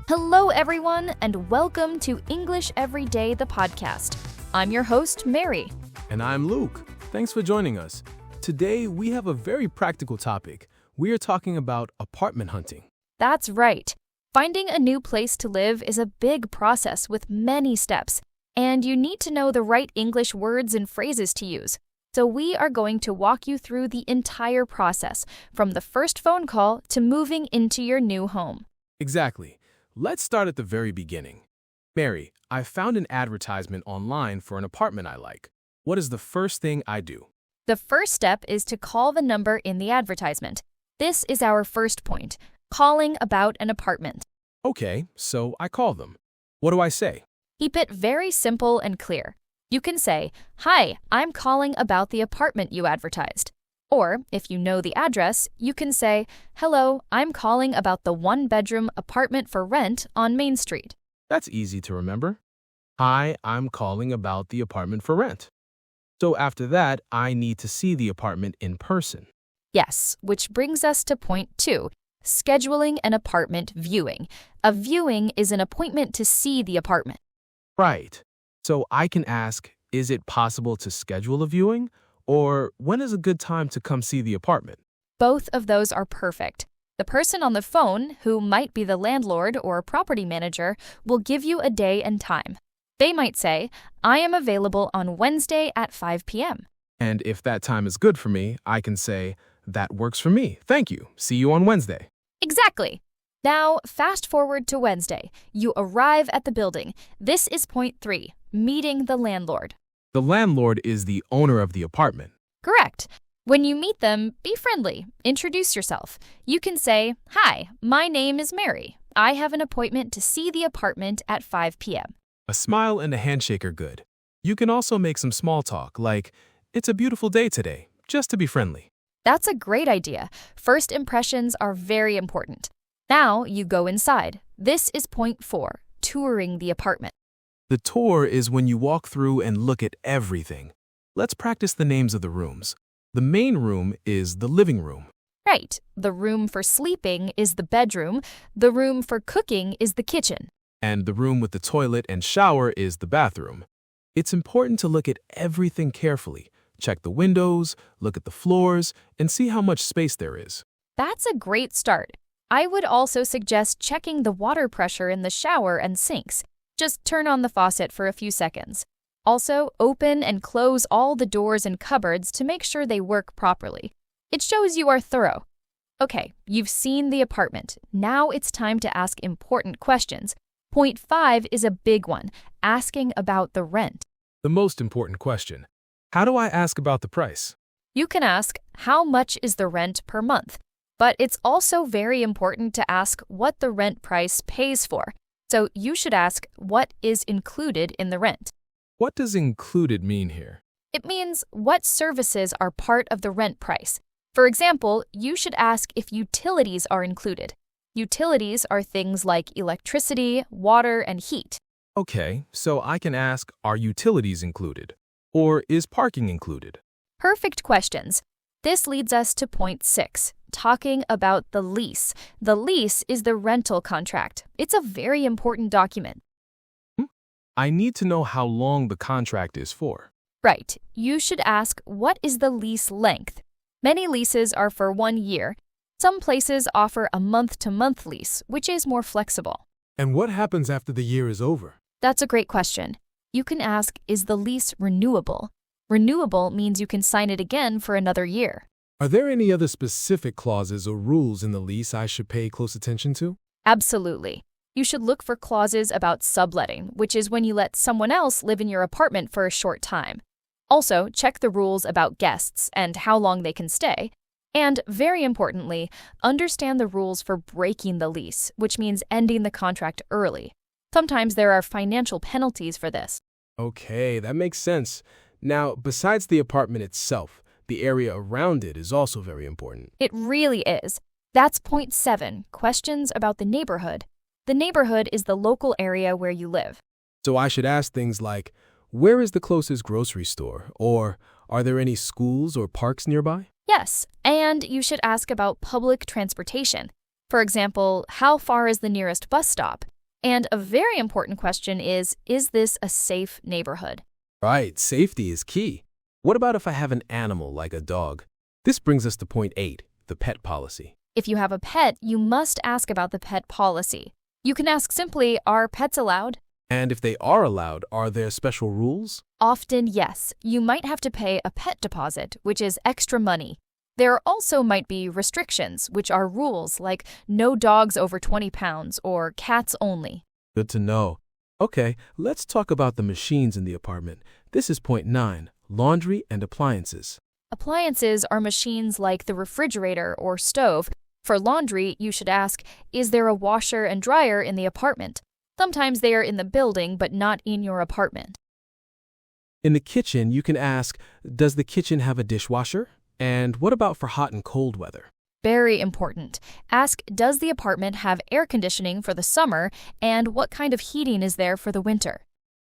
Hello, everyone, and welcome to English Every Day, the podcast. I'm your host, Mary. And I'm Luke. Thanks for joining us. Today, we have a very practical topic. We are talking about apartment hunting. That's right. Finding a new place to live is a big process with many steps, and you need to know the right English words and phrases to use. So we are going to walk you through the entire process, from the first phone call to moving into your new home. Exactly. Let's start at the very beginning. Mary, I found an advertisement online for an apartment I like. What is the first thing I do? The first step is to call the number in the advertisement. This is our first point, calling about an apartment. Okay, so I call them. What do I say? Keep it very simple and clear. You can say, "Hi, I'm calling about the apartment you advertised." Or, if you know the address, you can say, "Hello, I'm calling about the one-bedroom apartment for rent on Main Street." That's easy to remember. Hi, I'm calling about the apartment for rent. So after that, I need to see the apartment in person. Yes, which brings us to point 2, scheduling an apartment viewing. A viewing is an appointment to see the apartment. Right. So I can ask, is it possible to schedule a viewing? Or when is a good time to come see the apartment? Both of those are perfect. The person on the phone, who might be the landlord or property manager, will give you a day and time. They might say, "I am available on Wednesday at 5 p.m. And if that time is good for me, I can say, that works for me. Thank you. See you on Wednesday. Exactly. Now, fast forward to Wednesday. You arrive at the building. This is point 3, meeting the landlord. The landlord is the owner of the apartment. Correct. When you meet them, be friendly. Introduce yourself. You can say, "Hi, my name is Mary. I have an appointment to see the apartment at 5 p.m. A smile and a handshake are good. You can also make some small talk, like, it's a beautiful day today, just to be friendly. That's a great idea. First impressions are very important. Now you go inside. This is point 4, touring the apartment. The tour is when you walk through and look at everything. Let's practice the names of the rooms. The main room is the living room. Right. The room for sleeping is the bedroom. The room for cooking is the kitchen. And the room with the toilet and shower is the bathroom. It's important to look at everything carefully. Check the windows, look at the floors, and see how much space there is. That's a great start. I would also suggest checking the water pressure in the shower and sinks. Just turn on the faucet for a few seconds. Also, open and close all the doors and cupboards to make sure they work properly. It shows you are thorough. Okay, you've seen the apartment. Now it's time to ask important questions. Point 5 is a big one, asking about the rent. The most important question. How do I ask about the price? You can ask, "How much is the rent per month?" But it's also very important to ask what the rent price pays for. So you should ask, what is included in the rent? What does included mean here? It means what services are part of the rent price. For example, you should ask if utilities are included. Utilities are things like electricity, water, and heat. Okay, so I can ask, are utilities included? Or is parking included? Perfect questions. This leads us to point 6, talking about the lease. The lease is the rental contract. It's a very important document. I need to know how long the contract is for. Right. You should ask, what is the lease length? Many leases are for 1 year. Some places offer a month-to-month lease, which is more flexible. And what happens after the year is over? That's a great question. You can ask, is the lease renewable? Renewable means you can sign it again for another year. Are there any other specific clauses or rules in the lease I should pay close attention to? Absolutely. You should look for clauses about subletting, which is when you let someone else live in your apartment for a short time. Also, check the rules about guests and how long they can stay. And, very importantly, understand the rules for breaking the lease, which means ending the contract early. Sometimes there are financial penalties for this. Okay, that makes sense. Now, besides the apartment itself, the area around it is also very important. It really is. That's point 7, questions about the neighborhood. The neighborhood is the local area where you live. So I should ask things like, where is the closest grocery store? Or are there any schools or parks nearby? Yes, and you should ask about public transportation. For example, how far is the nearest bus stop? And a very important question is this a safe neighborhood? Right, safety is key. What about if I have an animal like a dog? This brings us to point 8, the pet policy. If you have a pet, you must ask about the pet policy. You can ask simply, are pets allowed? And if they are allowed, are there special rules? Often, yes. You might have to pay a pet deposit, which is extra money. There also might be restrictions, which are rules like no dogs over 20 pounds or cats only. Good to know. Okay, let's talk about the machines in the apartment. This is point 9, laundry and appliances. Appliances are machines like the refrigerator or stove. For laundry, you should ask, is there a washer and dryer in the apartment? Sometimes they are in the building, but not in your apartment. In the kitchen, you can ask, does the kitchen have a dishwasher? And what about for hot and cold weather? Very important. Ask, does the apartment have air conditioning for the summer, and what kind of heating is there for the winter?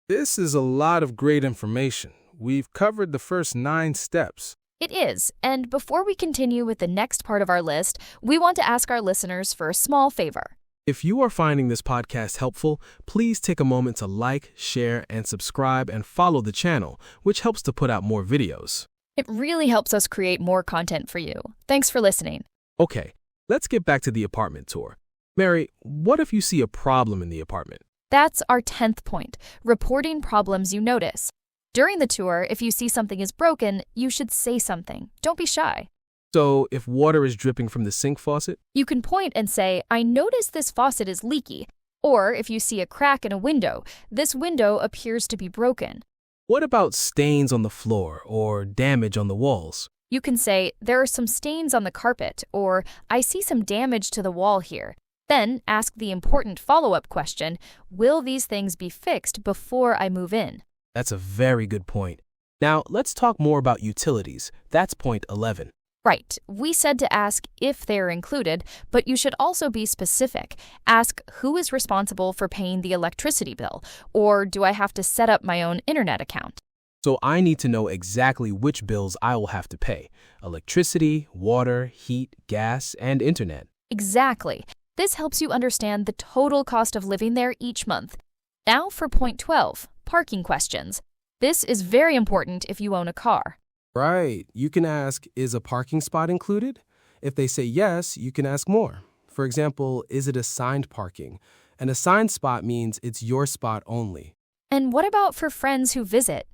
This is a lot of great information. We've covered the first 9 steps. It is, and before we continue with the next part of our list, we want to ask our listeners for a small favor. If you are finding this podcast helpful, please take a moment to like, share, and subscribe and follow the channel, which helps to put out more videos. It really helps us create more content for you. Thanks for listening. Okay, let's get back to the apartment tour. Mary, what if you see a problem in the apartment? That's our 10th point, reporting problems you notice. During the tour, if you see something is broken, you should say something. Don't be shy. So, if water is dripping from the sink faucet? You can point and say, I notice this faucet is leaky. Or if you see a crack in a window, this window appears to be broken. What about stains on the floor or damage on the walls? You can say, there are some stains on the carpet, or I see some damage to the wall here. Then ask the important follow-up question, will these things be fixed before I move in? That's a very good point. Now, let's talk more about utilities. That's point 11. Right. We said to ask if they're included, but you should also be specific. Ask who is responsible for paying the electricity bill, or do I have to set up my own internet account? So I need to know exactly which bills I will have to pay. Electricity, water, heat, gas, and internet. Exactly. This helps you understand the total cost of living there each month. Now for point 12, parking questions. This is very important if you own a car. Right. You can ask, is a parking spot included? If they say yes, you can ask more. For example, is it assigned parking? An assigned spot means it's your spot only. And what about for friends who visit?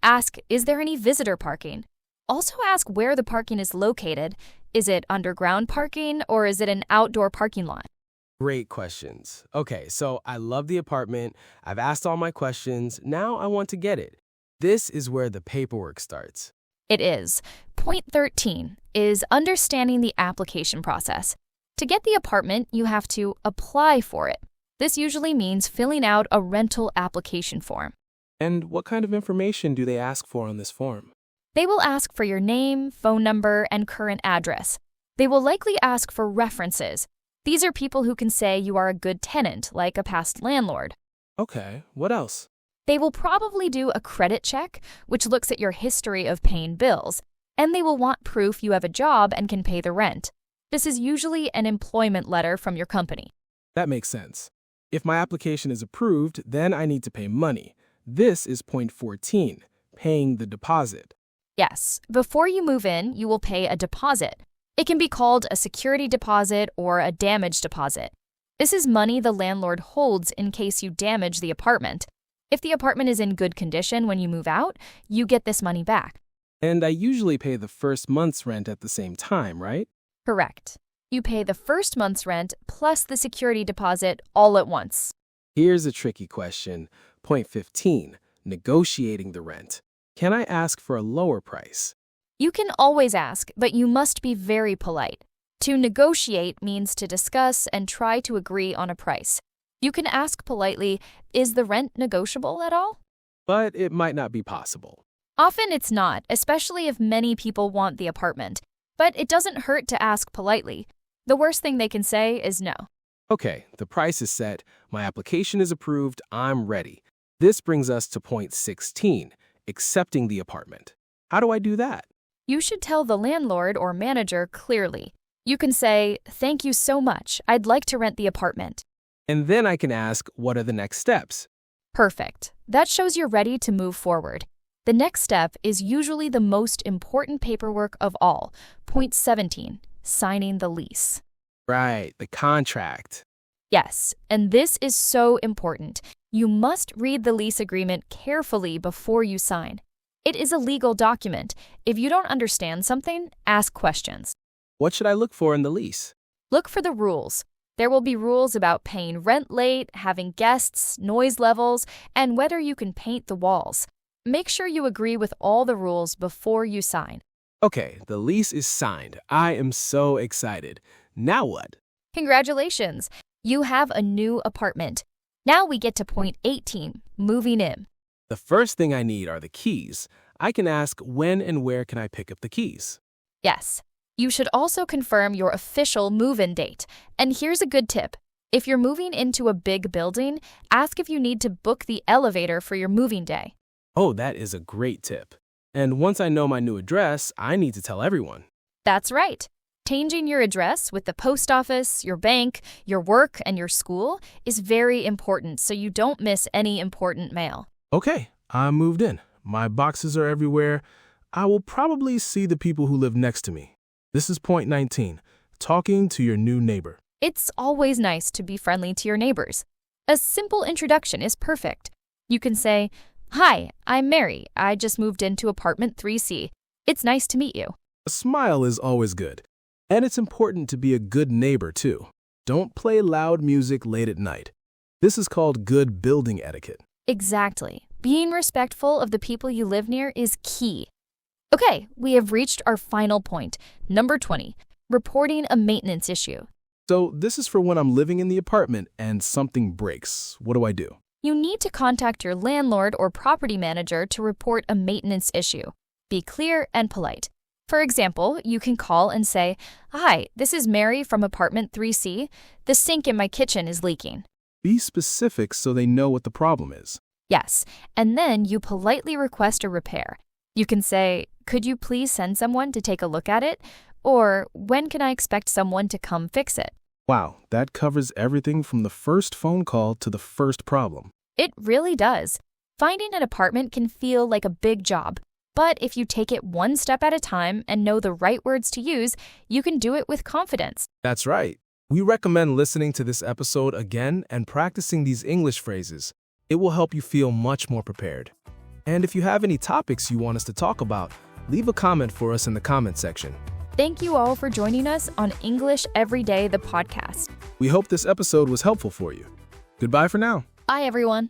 Ask, is there any visitor parking? Also ask where the parking is located. Is it underground parking or is it an outdoor parking lot? Great questions. Okay, so I love the apartment. I've asked all my questions. Now I want to get it. This is where the paperwork starts. It is. Point 13 is understanding the application process. To get the apartment, you have to apply for it. This usually means filling out a rental application form. And what kind of information do they ask for on this form? They will ask for your name, phone number, and current address. They will likely ask for references. These are people who can say you are a good tenant, like a past landlord. Okay, what else? They will probably do a credit check, which looks at your history of paying bills, and they will want proof you have a job and can pay the rent. This is usually an employment letter from your company. That makes sense. If my application is approved, then I need to pay money. This is point 14, paying the deposit. Yes, before you move in, you will pay a deposit. It can be called a security deposit or a damage deposit. This is money the landlord holds in case you damage the apartment. If the apartment is in good condition when you move out, you get this money back. And I usually pay the first month's rent at the same time, right? Correct. You pay the first month's rent plus the security deposit all at once. Here's a tricky question. Point 15, negotiating the rent. Can I ask for a lower price? You can always ask, but you must be very polite. To negotiate means to discuss and try to agree on a price. You can ask politely, is the rent negotiable at all? But it might not be possible. Often it's not, especially if many people want the apartment. But it doesn't hurt to ask politely. The worst thing they can say is no. Okay, the price is set, my application is approved, I'm ready. This brings us to point 16, accepting the apartment. How do I do that? You should tell the landlord or manager clearly. You can say, thank you so much, I'd like to rent the apartment. And then I can ask, what are the next steps? Perfect. That shows you're ready to move forward. The next step is usually the most important paperwork of all. Point 17, signing the lease. Right, the contract. Yes, and this is so important. You must read the lease agreement carefully before you sign. It is a legal document. If you don't understand something, ask questions. What should I look for in the lease? Look for the rules. There will be rules about paying rent late, having guests, noise levels, and whether you can paint the walls. Make sure you agree with all the rules before you sign. Okay, the lease is signed. I am so excited. Now what? Congratulations! You have a new apartment. Now we get to point 18, moving in. The first thing I need are the keys. I can ask when and where can I pick up the keys? Yes. You should also confirm your official move-in date. And here's a good tip. If you're moving into a big building, ask if you need to book the elevator for your moving day. Oh, that is a great tip. And once I know my new address, I need to tell everyone. That's right. Changing your address with the post office, your bank, your work, and your school is very important so you don't miss any important mail. Okay, I'm moved in. My boxes are everywhere. I will probably see the people who live next to me. This is point 19, talking to your new neighbor. It's always nice to be friendly to your neighbors. A simple introduction is perfect. You can say, "Hi, I'm Mary. I just moved into apartment 3C. It's nice to meet you." A smile is always good. And it's important to be a good neighbor, too. Don't play loud music late at night. This is called good building etiquette. Exactly. Being respectful of the people you live near is key. Okay, we have reached our final point, number 20, reporting a maintenance issue. So this is for when I'm living in the apartment and something breaks. What do I do? You need to contact your landlord or property manager to report a maintenance issue. Be clear and polite. For example, you can call and say, "Hi, this is Mary from apartment 3C. The sink in my kitchen is leaking." Be specific so they know what the problem is. Yes, and then you politely request a repair. You can say, "Could you please send someone to take a look at it?" Or, "When can I expect someone to come fix it?" Wow, that covers everything from the first phone call to the first problem. It really does. Finding an apartment can feel like a big job, but if you take it one step at a time and know the right words to use, you can do it with confidence. That's right. We recommend listening to this episode again and practicing these English phrases. It will help you feel much more prepared. And if you have any topics you want us to talk about, leave a comment for us in the comment section. Thank you all for joining us on English Every Day, the podcast. We hope this episode was helpful for you. Goodbye for now. Bye, everyone.